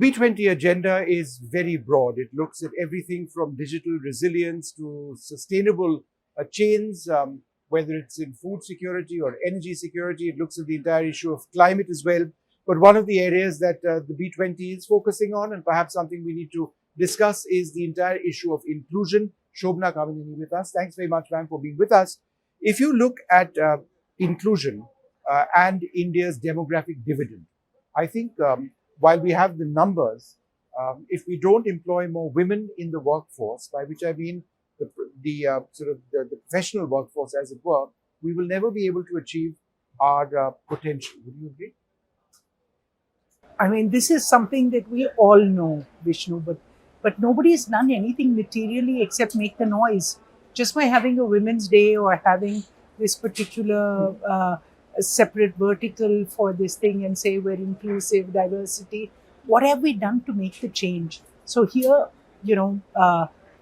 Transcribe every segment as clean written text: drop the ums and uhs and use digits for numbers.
B20 agenda is very broad. It looks at everything from digital resilience to sustainable chains, whether it's in food security or energy security. It looks at the entire issue of climate as well. But one of the areas that the B20 is focusing on, and perhaps something we need to discuss, is the entire issue of inclusion. Shobana Kamineni with us. Thanks very much, ma'am, for being with us. If you look at inclusion and India's demographic dividend, I think while we have the numbers, if we don't employ more women in the workforce, by which I mean the professional workforce, as it were, we will never be able to achieve our potential. Would you agree? I mean, this is something that we all know, Vishnu, but nobody has done anything materially except make the noise. Just by having a Women's Day or having this particular separate vertical for this thing and say we're inclusive, diversity, what have we done to make the change? So here,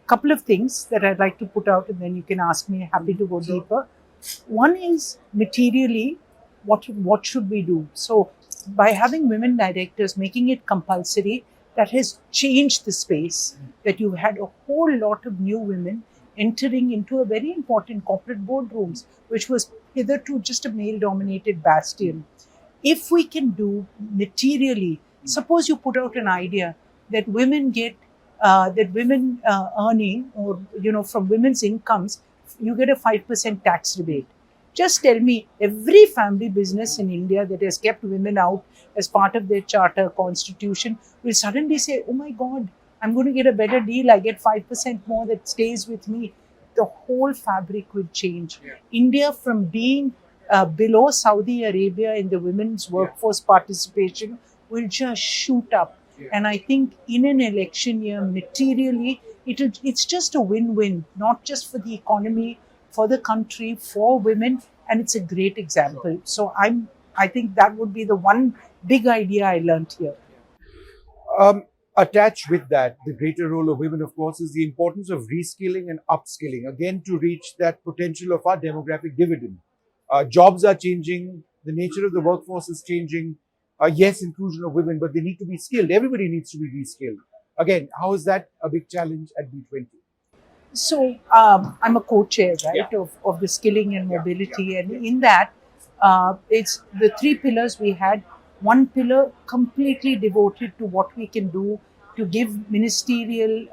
couple of things that I'd like to put out, and then you can ask me. Happy to go deeper. One is materially, what should we do? So by having women directors, making it compulsory, that has changed the space. That you've had a whole lot of new women entering into a very important corporate boardrooms, which was hitherto just a male-dominated bastion. If we can do materially, suppose you put out an idea that women get, earning, or from women's incomes, you get a 5% tax rebate. Just tell me, every family business in India that has kept women out as part of their charter, constitution, will suddenly say, oh my God, I'm going to get a better deal. I get 5% more that stays with me. The whole fabric will change. Yeah. India, from being below Saudi Arabia in the women's workforce participation, will just shoot up. Yeah. And I think in an election year, materially, it's just a win-win, not just for the economy, for the country, for women, and it's a great example. So I think that would be the one big idea I learned here. Attached with that, the greater role of women, of course, is the importance of reskilling and upskilling, again, to reach that potential of our demographic dividend. Jobs are changing, the nature of the workforce is changing. Yes, inclusion of women, but they need to be skilled. Everybody needs to be reskilled. Again, how is that a big challenge at B20? So I'm a co-chair, right, of the skilling and mobility, and in that, it's the three pillars we had. One pillar completely devoted to what we can do to give ministerial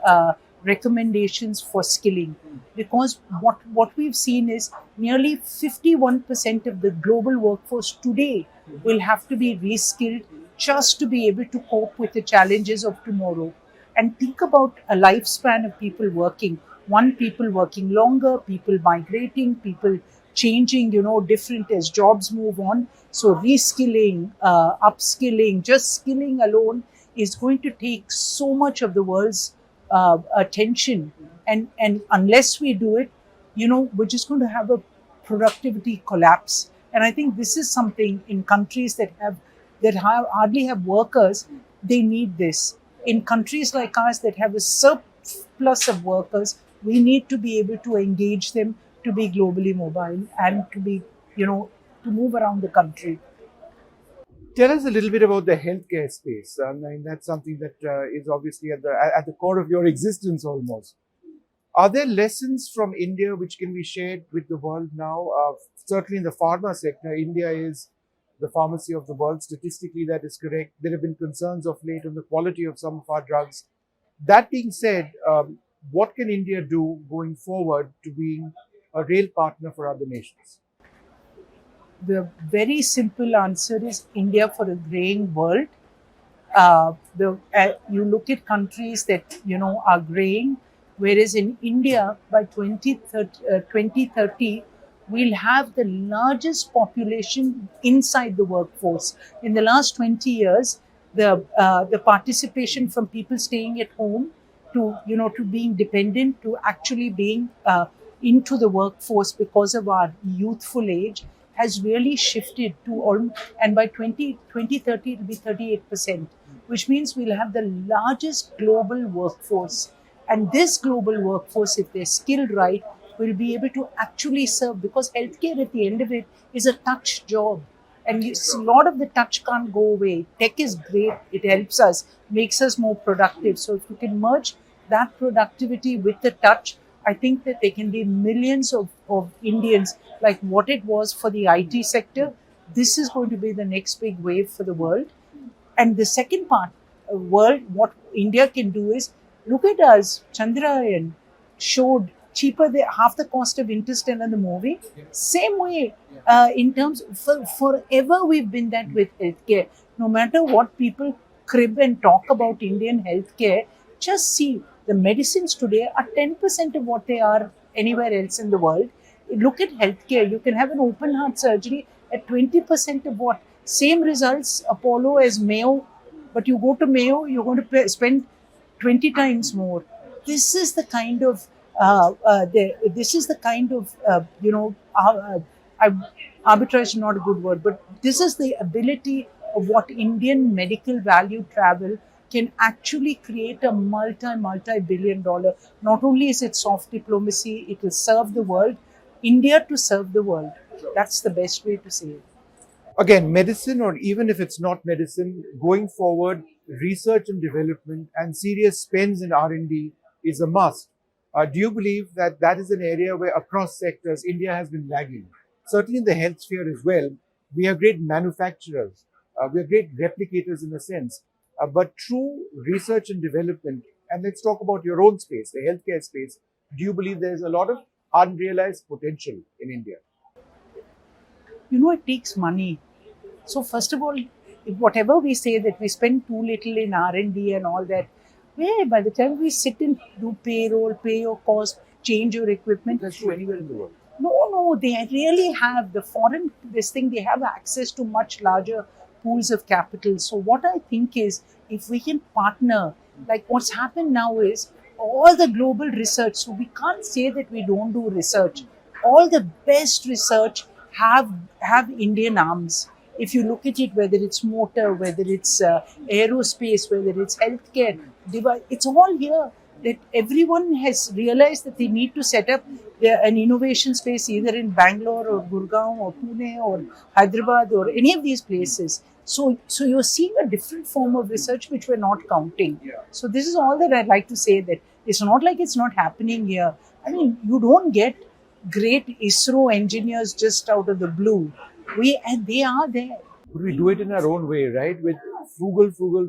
recommendations for skilling, because what we've seen is nearly 51% of the global workforce today will have to be reskilled just to be able to cope with the challenges of tomorrow. And think about a lifespan of people working. People working longer, people migrating, people changing, different as jobs move on. So reskilling, upskilling, just skilling alone is going to take so much of the world's attention. And unless we do it, we're just going to have a productivity collapse. And I think this is something in countries that hardly have workers, they need this. In countries like ours that have a surplus of workers, we need to be able to engage them to be globally mobile and to be, to move around the country. Tell us a little bit about the healthcare space. I mean, that's something that is obviously at the core of your existence almost. Are there lessons from India which can be shared with the world now? Certainly in the pharma sector, India is the pharmacy of the world. Statistically, that is correct. There have been concerns of late on the quality of some of our drugs. That being said, what can India do going forward to being a real partner for other nations? The very simple answer is India for a graying world. You look at countries that are graying, whereas in India by 2030 we'll have the largest population inside the workforce. In the last 20 years, the participation from people staying at home to being dependent to actually being into the workforce because of our youthful age has really shifted to all, and by 2030 it will be 38%, which means we'll have the largest global workforce. And this global workforce, if they're skilled right, will be able to actually serve, because healthcare at the end of it is a touch job. And a lot of the touch can't go away. Tech is great, it helps us, makes us more productive. So if you can merge that productivity with the touch, I think that there can be millions of Indians, like what it was for the IT sector. This is going to be the next big wave for the world. And the second part, world, what India can do is look at us. Chandrayaan showed cheaper half the cost of Interstellar the movie. Same way, in terms forever we've been that with healthcare. No matter what people crib and talk about Indian healthcare, just see the medicines today are 10% of what they are anywhere else in the world. Look at healthcare. You can have an open heart surgery at 20% of what same results Apollo as Mayo, but you go to Mayo, you're going to spend 20 times more. This is the kind of this is the kind of arbitrage is not a good word, but this is the ability of what Indian medical value travel can actually create a multi billion-dollar. Not only is it soft diplomacy, it will serve the world, India to serve the world. That's the best way to say it. Again, medicine, or even if it's not medicine, going forward, research and development and serious spends in R&D is a must. Do you believe that that is an area where across sectors India has been lagging? Certainly in the health sphere as well, we are great manufacturers, we are great replicators in a sense, but true research and development, and let's talk about your own space, the healthcare space, do you believe there's a lot of unrealized potential in India? It takes money. So first of all, whatever we say that we spend too little in R&D and all that, by the time we sit and do payroll, pay your cost, change your equipment. That's true anywhere in the world. No, they really have the foreign, this thing, they have access to much larger pools of capital. So what I think is, if we can partner, like what's happened now is all the global research, so we can't say that we don't do research. All the best research have Indian arms. If you look at it, whether it's motor, whether it's aerospace, whether it's healthcare, it's all here. That everyone has realized that they need to set up an innovation space either in Bangalore or Gurgaon or Pune or Hyderabad or any of these places. So you're seeing a different form of research which we're not counting. So this is all that I'd like to say, that it's not like it's not happening here. I mean, you don't get great ISRO engineers just out of the blue. And they are there. Could we do it in our own way, right? With frugal.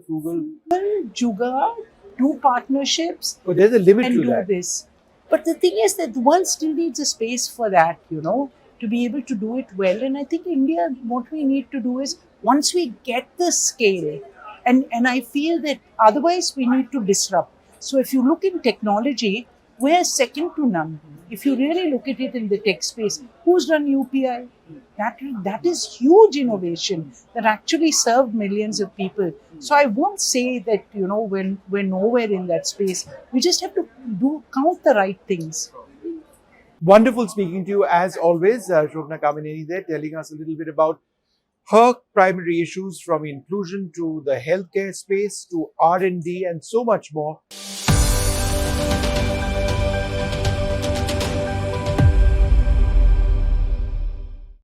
Jugaad, do partnerships, But there's a limit and to do that. this. But the thing is that the world still needs a space for that, to be able to do it well. And I think India, what we need to do is, once we get the scale, and I feel that otherwise we need to disrupt. So if you look in technology, we're second to none. If you really look at it in the tech space, who's done UPI? That is huge innovation that actually served millions of people. So I won't say that when we're nowhere in that space. We just have to count the right things. Wonderful speaking to you as always, Shobana Kamineni there, telling us a little bit about her primary issues from inclusion to the healthcare space to R&D and so much more.